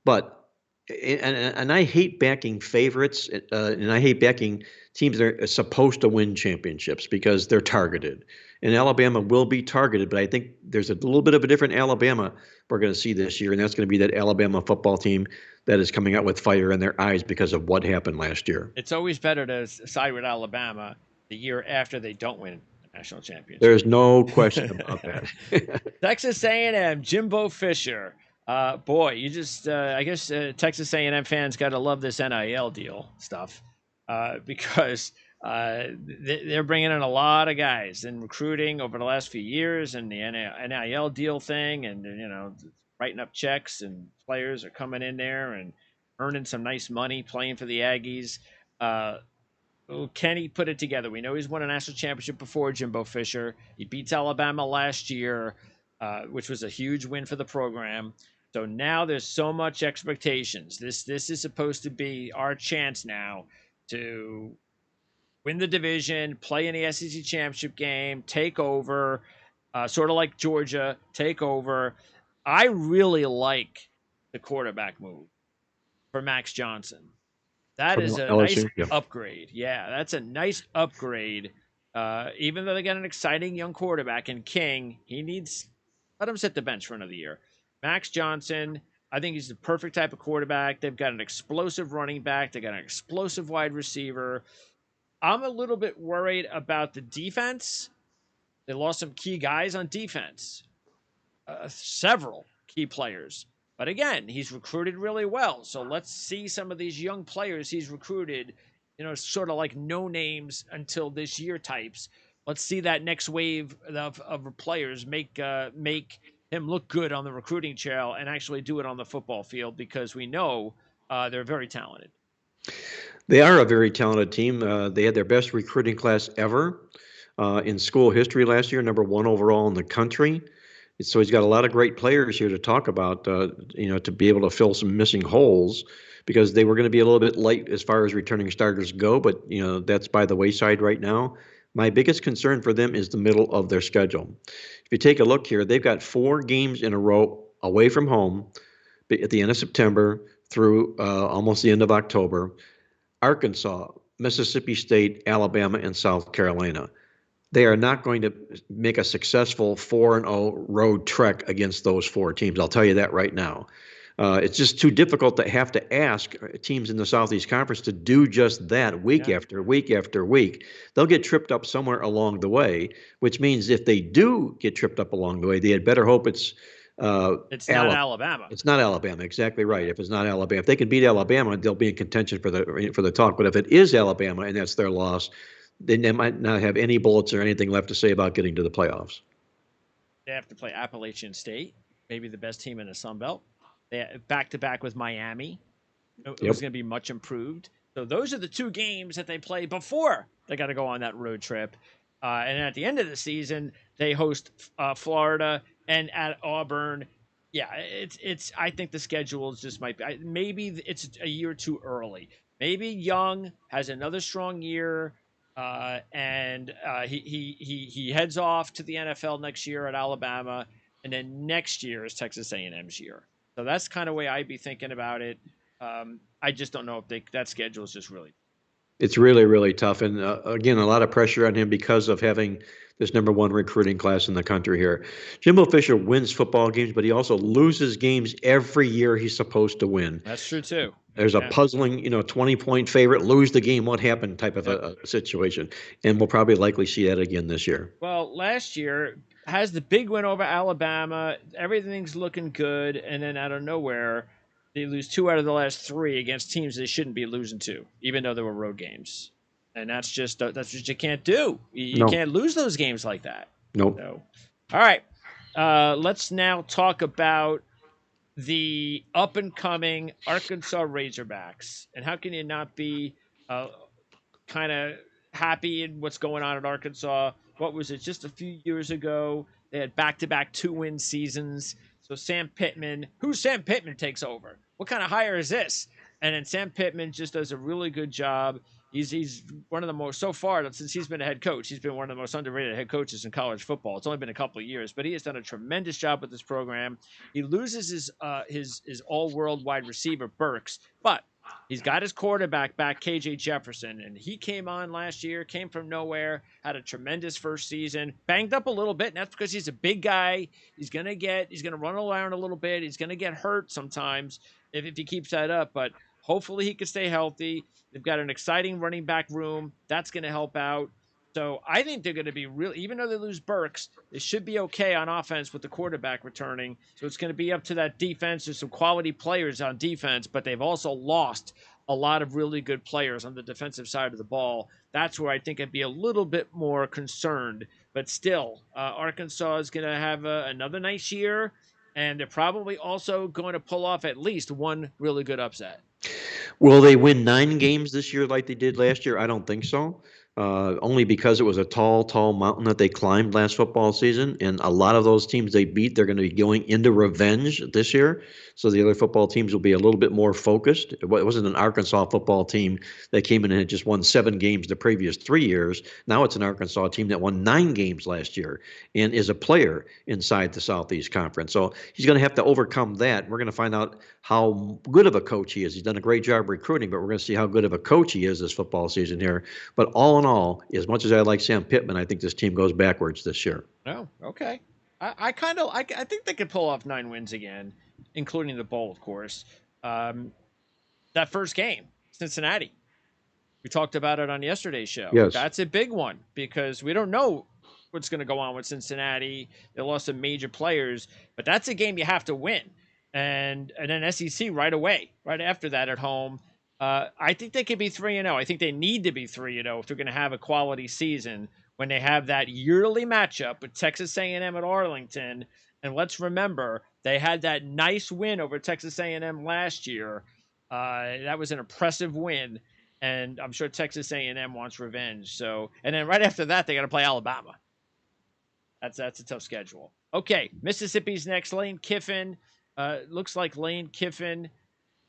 But and I hate backing favorites, and I hate backing teams that are supposed to win championships because they're targeted. And Alabama will be targeted, but I think there's a little bit of a different Alabama we're going to see this year, and that's going to be that Alabama football team that is coming out with fire in their eyes because of what happened last year. It's always better to side with Alabama the year after they don't win a national championship. There's no question about that. Texas A&M, Jimbo Fisher. Boy, you just I guess Texas A&M fans got to love this NIL deal stuff because they're bringing in a lot of guys in recruiting over the last few years, and the NIL deal thing, and writing up checks, and players are coming in there and earning some nice money playing for the Aggies. Can he put it together? We know he's won a national championship before, Jimbo Fisher. He beats Alabama last year, which was a huge win for the program. So now there's so much expectations. This is supposed to be our chance now to win the division, play in the SEC championship game, take over, sort of like Georgia, take over. I really like the quarterback move for Max Johnson. That from is a nice LSU. Yeah. upgrade. Yeah, that's a nice upgrade. Even though they got an exciting young quarterback in King, he needs let him sit the bench for another year. Max Johnson, I think he's the perfect type of quarterback. They've got an explosive running back. They got an explosive wide receiver. I'm a little bit worried about the defense. They lost some key guys on defense, several key players. But again, he's recruited really well. So let's see some of these young players he's recruited, sort of like no names until this year types. Let's see that next wave of players make him look good on the recruiting trail and actually do it on the football field because we know they're very talented. They are a very talented team. They had their best recruiting class ever in school history last year, number one overall in the country. So he's got a lot of great players here to talk about, to be able to fill some missing holes because they were going to be a little bit light as far as returning starters go, but that's by the wayside right now. My biggest concern for them is the middle of their schedule. If you take a look here, they've got 4 games in a row away from home at the end of September through almost the end of October. Arkansas, Mississippi State, Alabama, and South Carolina. They are not going to make a successful 4-0 road trek against those 4 teams. I'll tell you that right now. It's just too difficult to have to ask teams in the Southeast Conference to do just that week after week after week. They'll get tripped up somewhere along the way, which means if they do get tripped up along the way, they had better hope it's not Alabama. It's not Alabama. Exactly right. If it's not Alabama, if they can beat Alabama, they'll be in contention for the talk. But if it is Alabama and that's their loss, then they might not have any bullets or anything left to say about getting to the playoffs. They have to play Appalachian State, maybe the best team in the Sun Belt. They back to back with Miami. It was going to be much improved. So those are the 2 games that they play before they got to go on that road trip. And at the end of the season, they host Florida and at Auburn. Yeah, it's. I think the schedules just might be. Maybe it's a year too early. Maybe Young has another strong year, and he heads off to the NFL next year at Alabama, and then next year is Texas A&M's year. So that's kind of the way I'd be thinking about it. I just don't know if that schedule is just really. It's really, really tough. And again, a lot of pressure on him because of having this number 1 recruiting class in the country here. Jimbo Fisher wins football games, but he also loses games every year he's supposed to win. That's true, too. There's a puzzling, 20-point favorite, lose the game, what happened type of a situation. And we'll probably likely see that again this year. Well, last year has the big win over Alabama. Everything's looking good. And then out of nowhere, they lose 2 out of the last 3 against teams they shouldn't be losing to, even though they were road games. And that's what you can't do. You can't lose those games like that. Nope. So, all right. Let's now talk about the up-and-coming Arkansas Razorbacks. And how can you not be kind of happy in what's going on at Arkansas? What was it, just a few years ago? They had back-to-back 2-win seasons. So Sam Pittman takes over. What kind of hire is this? And then Sam Pittman just does a really good job. He's one of the most, so far, since he's been a head coach, he's been one of the most underrated head coaches in college football. It's only been a couple of years, but he has done a tremendous job with this program. He loses his all-world wide receiver, Burks, but he's got his quarterback back, KJ Jefferson, and he came on last year, came from nowhere, had a tremendous first season, banged up a little bit, and that's because he's a big guy. He's gonna run around a little bit. He's gonna get hurt sometimes if he keeps that up, but hopefully he can stay healthy. They've got an exciting running back room. That's going to help out. So I think they're going to be really, even though they lose Burks, they should be okay on offense with the quarterback returning. So it's going to be up to that defense. There's some quality players on defense, but they've also lost a lot of really good players on the defensive side of the ball. That's where I think I'd be a little bit more concerned. But still, Arkansas is going to have another nice year, and they're probably also going to pull off at least one really good upset. Will they win 9 games this year like they did last year? I don't think so. only because it was a tall, tall mountain that they climbed last football season. And a lot of those teams they beat, they're going to be going into revenge this year. So the other football teams will be a little bit more focused. It wasn't an Arkansas football team that came in and had just won 7 games the previous 3 years. Now it's an Arkansas team that won 9 games last year and is a player inside the Southeast Conference. So he's going to have to overcome that. We're going to find out how good of a coach he is. He's done a great job recruiting, but we're going to see how good of a coach he is this football season here. But all in all, as much as I like Sam Pittman, I think this team goes backwards this year. Oh, okay. I think they could pull off 9 wins again, including the bowl, of course. That first game, Cincinnati. We talked about it on yesterday's show. Yes. That's a big one because we don't know what's going to go on with Cincinnati. They lost some major players, but that's a game you have to win. And then SEC right away, right after that at home. I think they could be 3-0. I think they need to be 3-0 if they're going to have a quality season when they have that yearly matchup with Texas A&M at Arlington. And let's remember, they had that nice win over Texas A&M last year. That was an impressive win, and I'm sure Texas A&M wants revenge. So, and then right after that, they got to play Alabama. That's a tough schedule. Okay, Mississippi's next. Lane Kiffin. Looks like Lane Kiffin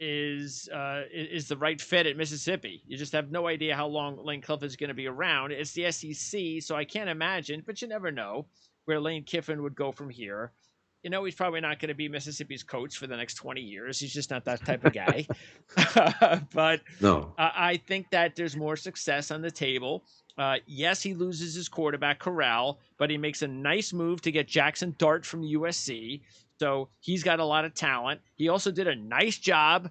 is the right fit at Mississippi. You just have no idea how long Lane Kiffin is going to be around. It's the SEC, so I can't imagine, but you never know where Lane Kiffin would go from here. You know, he's probably not going to be Mississippi's coach for the next 20 years. He's just not that type of guy. But no, I think that there's more success on the table. Yes, he loses his quarterback, Corral, but he makes a nice move to get Jackson Dart from USC. So he's got a lot of talent. He also did a nice job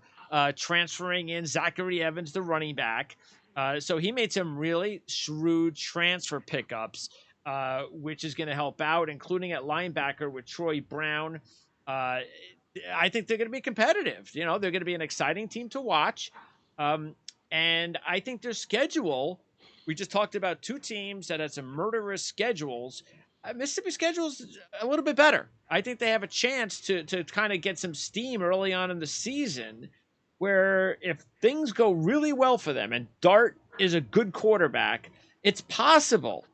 transferring in Zachary Evans, the running back. So he made some really shrewd transfer pickups, which is going to help out, including at linebacker with Troy Brown. I think they're going to be competitive. You know, they're going to be an exciting team to watch. And I think their schedule, we just talked about two teams that had some murderous schedules. Mississippi's schedule is a little bit better. I think they have a chance to kind of get some steam early on in the season where if things go really well for them and Dart is a good quarterback, it's possible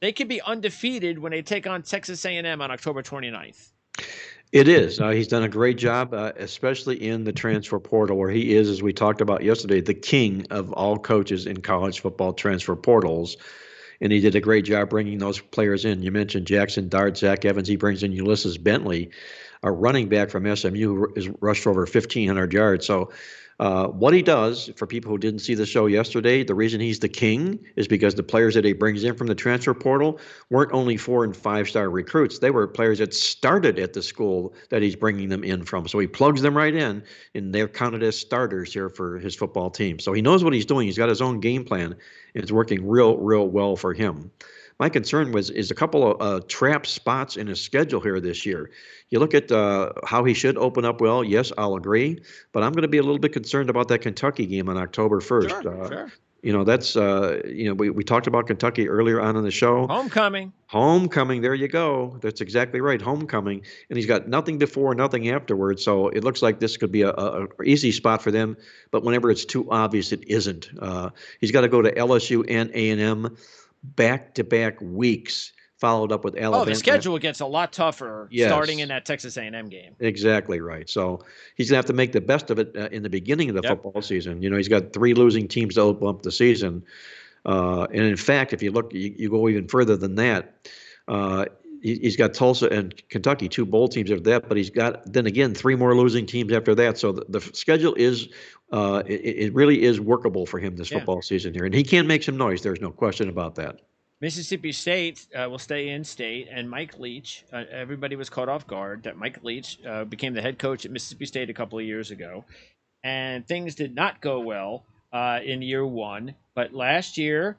they could be undefeated when they take on Texas A&M on October 29th. It is. He's done a great job, especially in the transfer portal, where he is, as we talked about yesterday, the king of all coaches in college football transfer portals. And he did a great job bringing those players in. You mentioned Jackson Dart, Zach Evans. He brings in Ulysses Bentley, a running back from SMU who is rushed for over 1,500 yards. So what he does, for people who didn't see the show yesterday, the reason he's the king is because the players that he brings in from the transfer portal weren't only 4- and 5-star recruits. They were players that started at the school that he's bringing them in from. So he plugs them right in, and they're counted as starters here for his football team. So he knows what he's doing. He's got his own game plan, and it's working real well for him. My concern is a couple of trap spots in his schedule here this year. You look at how he should open up well. Yes, I'll agree, but I'm going to be a little bit concerned about that Kentucky game on October 1st. Sure. You know, that's we talked about Kentucky earlier on in the show. Homecoming. There you go. That's exactly right. Homecoming, and he's got nothing before, nothing afterwards. So it looks like this could be a easy spot for them. But whenever it's too obvious, it isn't. He's got to go to LSU and A&M. Back-to-back weeks, followed up with Alabama. Oh, the schedule gets a lot tougher starting in that Texas A&M game. Exactly right. So he's going to have to make the best of it in the beginning of the football season. You know, he's got 3 losing teams to open up the season. And in fact, if you look, you go even further than that. He's got Tulsa and Kentucky, 2 bowl teams after that, but he's got, then again, 3 more losing teams after that. So the schedule is, it really is workable for him this football season here. And he can make some noise. There's no question about that. Mississippi State will stay in state, and Mike Leach, everybody was caught off guard that Mike Leach became the head coach at Mississippi State a couple of years ago. And things did not go well in year 1. But last year,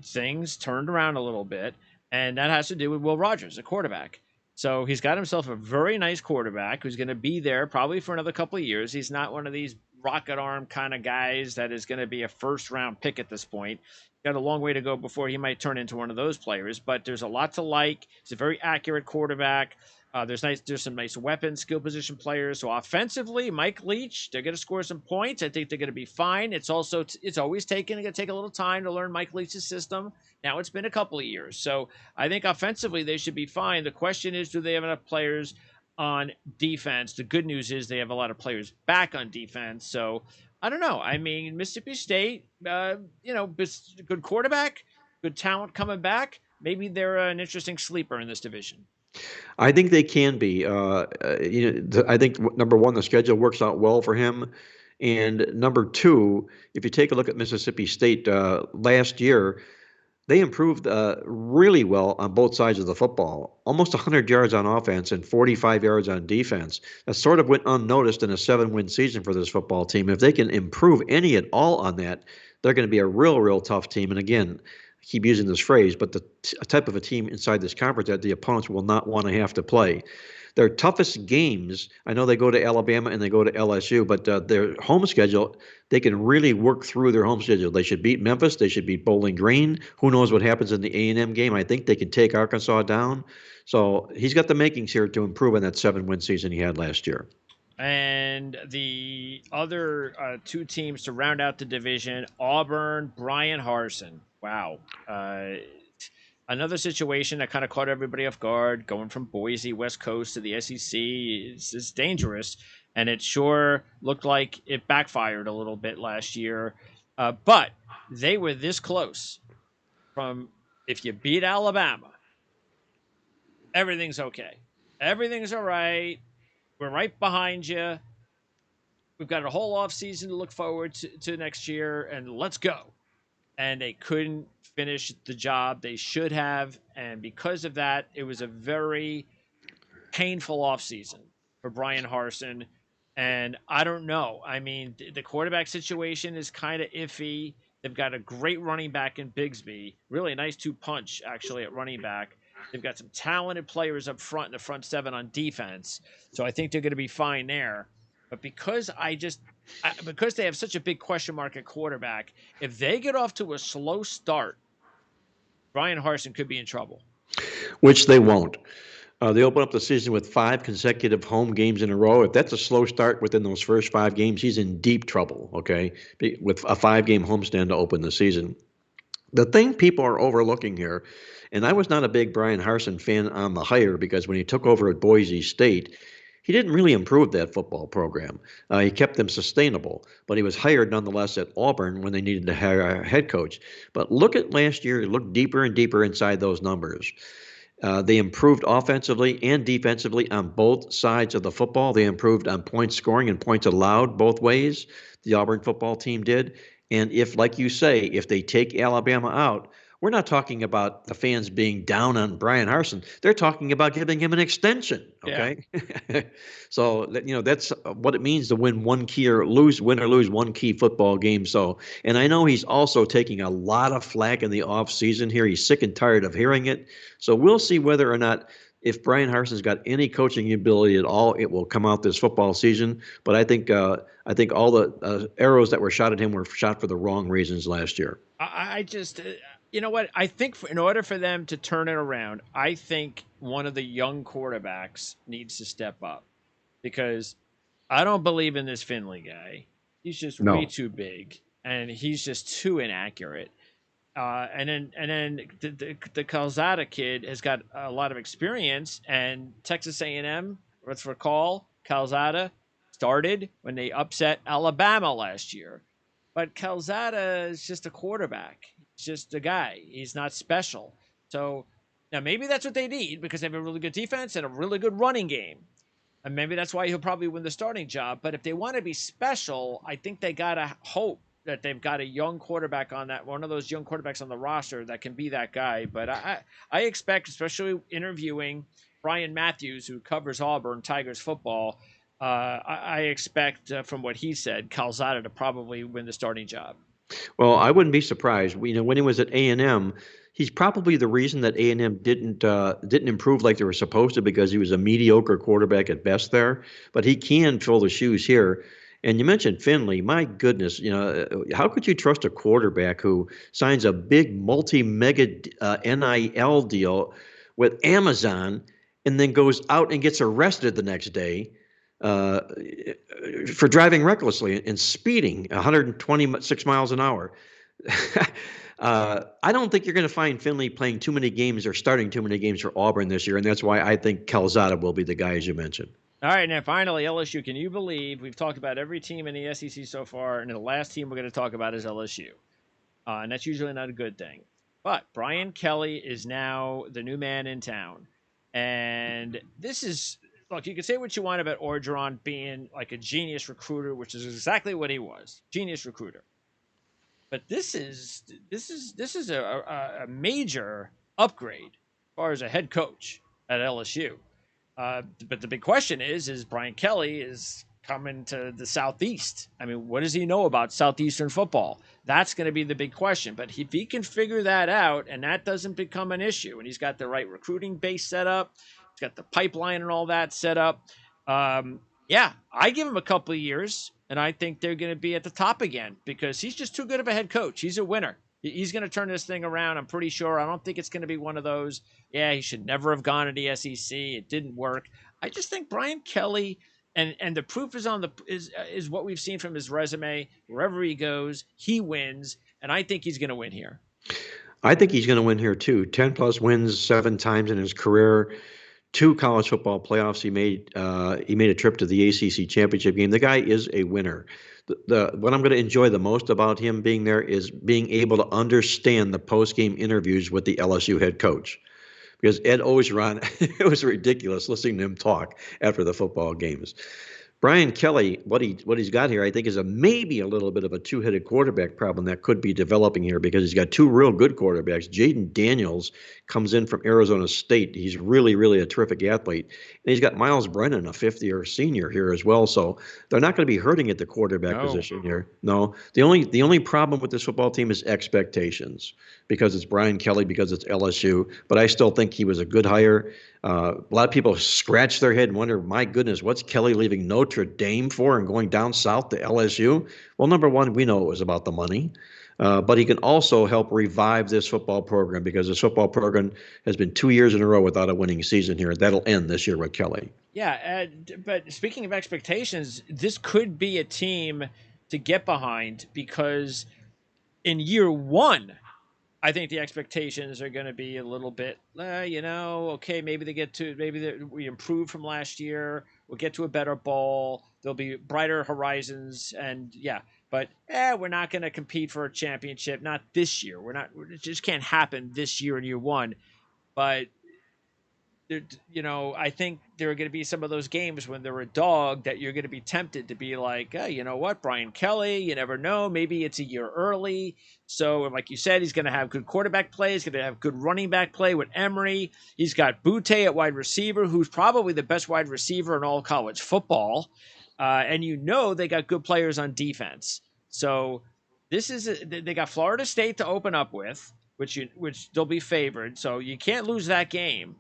things turned around a little bit. And that has to do with Will Rogers, the quarterback. So he's got himself a very nice quarterback who's going to be there probably for another couple of years. He's not one of these rocket arm kind of guys that is going to be a first-round pick at this point. Got a long way to go before he might turn into one of those players, but there's a lot to like. He's a very accurate quarterback. There's some nice weapons, skill position players. So offensively, Mike Leach, they're going to score some points. I think they're going to be fine. It's always going to take a little time to learn Mike Leach's system. Now it's been a couple of years, so I think offensively they should be fine. The question is, do they have enough players on defense? The good news is they have a lot of players back on defense. So I don't know. I mean, Mississippi State, good quarterback, good talent coming back. Maybe they're an interesting sleeper in this division. I think they can be. I think number one, the schedule works out well for him, and number two, if you take a look at Mississippi State last year, they improved really well on both sides of the football. Almost 100 yards on offense and 45 yards on defense. That sort of went unnoticed in a 7-win season for this football team. If they can improve any at all on that, they're going to be a real, real tough team. And again, I keep using this phrase, but the type of a team inside this conference that the opponents will not want to have to play. Their toughest games, I know they go to Alabama and they go to LSU, but their home schedule, they can really work through their home schedule. They should beat Memphis. They should beat Bowling Green. Who knows what happens in the A&M game? I think they can take Arkansas down. So he's got the makings here to improve on that 7-win season he had last year. And the other two teams to round out the division, Auburn, Brian Harsin. Wow. Another situation that kind of caught everybody off guard, going from Boise, West Coast to the SEC is dangerous. And it sure looked like it backfired a little bit last year. But they were this close from if you beat Alabama, everything's okay. Everything's all right. We're right behind you. We've got a whole offseason to look forward to next year, and let's go. And they couldn't finish the job they should have. And because of that, it was a very painful offseason for Brian Harsin. And I don't know. I mean, the quarterback situation is kind of iffy. They've got a great running back in Bigsby. Really a nice 2-punch, actually, at running back. They've got some talented players up front in the front seven on defense. So I think they're going to be fine there. But because they have such a big question mark at quarterback, if they get off to a slow start, Brian Harsin could be in trouble. Which they won't. They open up the season with 5 consecutive home games in a row. If that's a slow start within those first 5 games, he's in deep trouble, okay, with a 5-game homestand to open the season. The thing people are overlooking here, and I was not a big Brian Harsin fan on the hire because when he took over at Boise State, he didn't really improve that football program. He kept them sustainable, but he was hired nonetheless at Auburn when they needed to hire a head coach. But look at last year, look deeper and deeper inside those numbers. They improved offensively and defensively on both sides of the football. They improved on points scoring and points allowed both ways. The Auburn football team did. And if, like you say, if they take Alabama out, we're not talking about the fans being down on Brian Harsin. They're talking about giving him an extension. Okay. Yeah. So, that's what it means to win one key or lose one key football game. So, and I know he's also taking a lot of flack in the off season here. He's sick and tired of hearing it. So we'll see whether or not, if Brian Harsin's got any coaching ability at all, it will come out this football season. But I think all the arrows that were shot at him were shot for the wrong reasons last year. I just, you know what? I think in order for them to turn it around, I think one of the young quarterbacks needs to step up because I don't believe in this Finley guy. He's just way too big and he's just too inaccurate. And then the Calzada kid has got a lot of experience, and Texas A&M, let's recall, Calzada started when they upset Alabama last year. But Calzada is just a quarterback. He's just a guy. He's not special. So now maybe that's what they need because they have a really good defense and a really good running game. And maybe that's why he'll probably win the starting job. But if they want to be special, I think they got to hope that they've got a young quarterback on that, one of those young quarterbacks on the roster that can be that guy. But I expect, especially interviewing Brian Matthews, who covers Auburn Tigers football, I expect from what he said, Calzada to probably win the starting job. Well, I wouldn't be surprised. When he was at A&M, he's probably the reason that A&M didn't improve like they were supposed to because he was a mediocre quarterback at best there. But he can fill the shoes here. And you mentioned Finley. My goodness, how could you trust a quarterback who signs a big multi-mega NIL deal with Amazon and then goes out and gets arrested the next day uh, for driving recklessly and speeding 126 miles an hour. I don't think you're going to find Finley playing too many games or starting too many games for Auburn this year, and that's why I think Calzada will be the guy, as you mentioned. All right, now finally, LSU. Can you believe we've talked about every team in the SEC so far, and the last team we're going to talk about is LSU? And that's usually not a good thing. But Brian Kelly is now the new man in town. And this is, look, you can say what you want about Orgeron being like a genius recruiter, which is exactly what he was, genius recruiter. But this is a major upgrade as far as a head coach at LSU. But the big question is Brian Kelly is coming to the Southeast. I mean, what does he know about Southeastern football? That's going to be the big question. But if he can figure that out and that doesn't become an issue, and he's got the right recruiting base set up, he's got the pipeline and all that set up, yeah, I give him a couple of years, and I think they're going to be at the top again because he's just too good of a head coach. He's a winner. He's going to turn this thing around, I'm pretty sure. I don't think it's going to be one of those, yeah, he should never have gone to the SEC. It didn't work. I just think Brian Kelly, and the proof is on the is what we've seen from his resume. Wherever he goes, he wins, and I think he's going to win here. I think he's going to win here too. 10+ wins 7 times in his career. 2 college football playoffs. He made a trip to the ACC championship game. The guy is a winner. What I'm going to enjoy the most about him being there is being able to understand the post-game interviews with the LSU head coach. Because Ed Orgeron, it was ridiculous listening to him talk after the football games. Brian Kelly, what he's got here, I think, is maybe a little bit of a 2-headed quarterback problem that could be developing here because he's got 2 real good quarterbacks. Jayden Daniels comes in from Arizona State. He's really, really a terrific athlete. And he's got Miles Brennan, a 5th-year senior here as well. So they're not going to be hurting at the quarterback position here. No. The only problem with this football team is expectations because it's Brian Kelly, because it's LSU. But I still think he was a good hire. A lot of people scratch their head and wonder, my goodness, what's Kelly leaving Notre Dame for and going down south to LSU? Well, number one, we know it was about the money. But he can also help revive this football program because this football program has been 2 years in a row without a winning season here. That'll end this year with Kelly. Yeah, but speaking of expectations, this could be a team to get behind because in year one, I think the expectations are going to be a little bit, okay, maybe we improve from last year. We'll get to a better bowl. There'll be brighter horizons, and yeah, but we're not going to compete for a championship. Not this year. It just can't happen this year in year one. But I think there are going to be some of those games when they're a dog that you're going to be tempted to be like, you know what, Brian Kelly, you never know. Maybe it's a year early. So like you said, he's going to have good quarterback play. He's going to have good running back play with Emory. He's got Butte at wide receiver, who's probably the best wide receiver in all college football. And they got good players on defense. So they got Florida State to open up with, which they'll be favored. So you can't lose that game.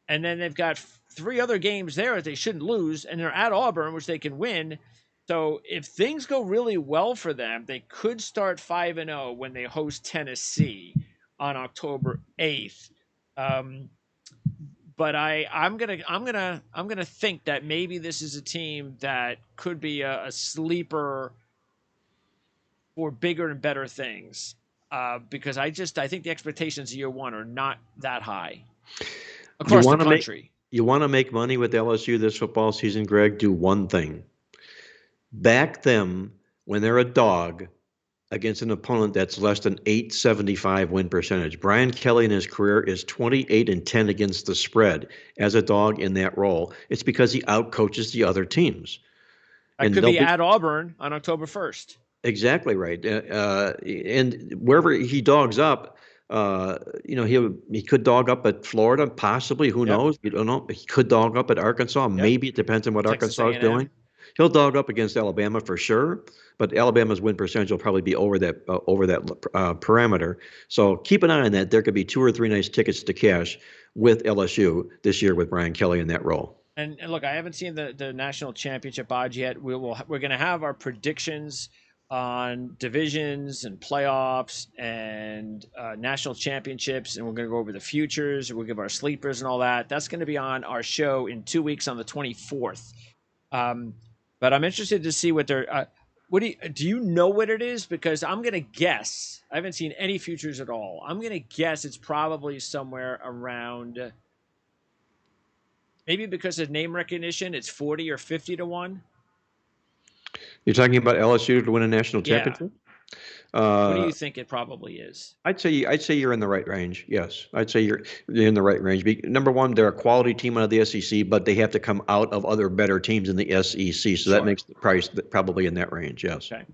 And then they've got 3 other games there that they shouldn't lose, and they're at Auburn, which they can win. So if things go really well for them, they could start 5-0 when they host Tennessee on October 8th. But I'm gonna think that maybe this is a team that could be a sleeper for bigger and better things. Because I think the expectations of year one are not that high. Across the country. You want to make money with LSU this football season, Greg? Do one thing. Back them when they're a dog against an opponent that's less than 875 win percentage. Brian Kelly in his career is 28-10 against the spread as a dog in that role. It's because he outcoaches the other teams. That could be at Auburn on October 1st. Exactly right. And wherever he dogs up, he could dog up at Florida, possibly. Who knows? You don't know. He could dog up at Arkansas. Maybe it depends on what Texas Arkansas is doing. He'll dog up against Alabama for sure, but Alabama's win percentage will probably be over that parameter. So keep an eye on that. There could be 2 or 3 nice tickets to cash with LSU this year with Brian Kelly in that role. And look, I haven't seen the national championship odds yet. We're going to have our predictions on divisions and playoffs and national championships, and we're going to go over the futures. We'll give our sleepers and all that. That's going to be on our show in 2 weeks on the 24th. But I'm interested to see what they're. What do you know what it is? Because I'm going to guess. I haven't seen any futures at all. I'm going to guess it's probably somewhere around. Maybe because of name recognition, it's 40 or 50 to 1. You're talking about LSU to win a national Yeah. championship? What do you think it probably is? I'd say you're in the right range. Yes, I'd say you're in the right range. Number one, they're a quality team out of the SEC, but they have to come out of other better teams in the SEC. So Sure. that makes the price probably in that range. Yes. Okay.